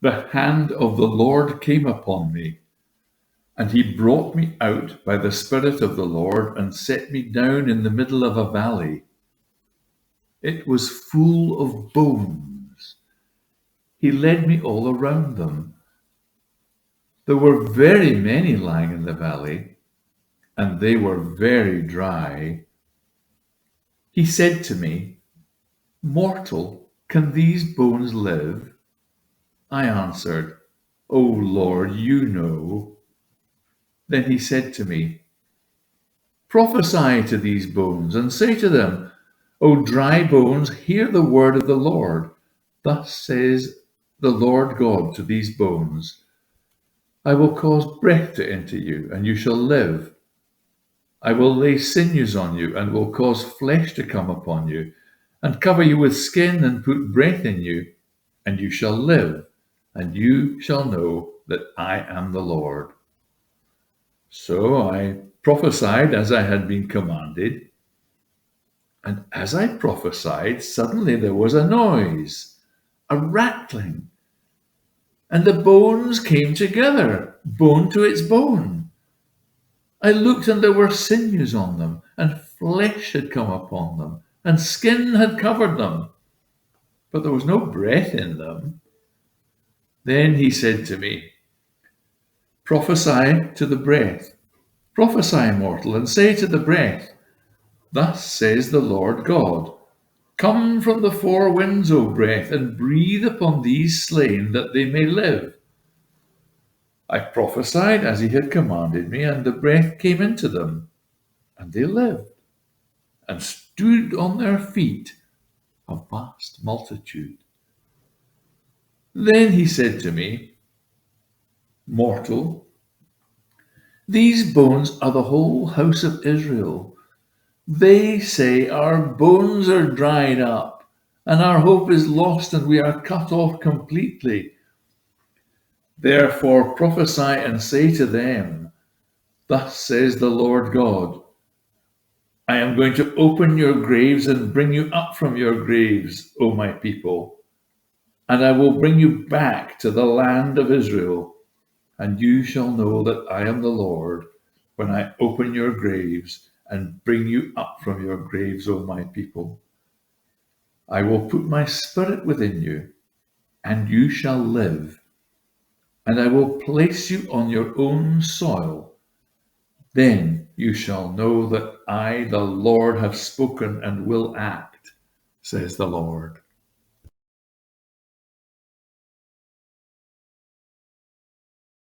The hand of the Lord came upon me, and he brought me out by the Spirit of the Lord and set me down in the middle of a valley. It was full of bones. He led me all around them. There were very many lying in the valley, and they were very dry. He said to me, "Mortal, can these bones live?" I answered, "O Lord, you know." Then he said to me, "Prophesy to these bones and say to them, O dry bones, hear the word of the Lord. Thus says the Lord God to these bones, I will cause breath to enter you, and you shall live. I will lay sinews on you, and will cause flesh to come upon you, and cover you with skin, and put breath in you, and you shall live, and you shall know that I am the Lord." So I prophesied as I had been commanded, and as I prophesied, suddenly there was a noise, a rattling, and the bones came together, bone to its bone. I looked, and there were sinews on them, and flesh had come upon them, and skin had covered them, but there was no breath in them. Then he said to me, "Prophesy to the breath. Prophesy, mortal, and say to the breath, Thus says the Lord God, Come from the four winds, O breath, and breathe upon these slain, that they may live." I prophesied as he had commanded me, and the breath came into them, and they lived, and stood on their feet, a vast multitude. Then he said to me, "Mortal, these bones are the whole house of Israel. They say, Our bones are dried up, and our hope is lost, and we are cut off completely. Therefore prophesy and say to them, Thus says the Lord God, I am going to open your graves and bring you up from your graves, O my people, and I will bring you back to the land of Israel, and you shall know that I am the Lord when I open your graves and bring you up from your graves, O my people. I will put my spirit within you, and you shall live, and I will place you on your own soil. Then you shall know that I, the Lord, have spoken and will act, says the Lord.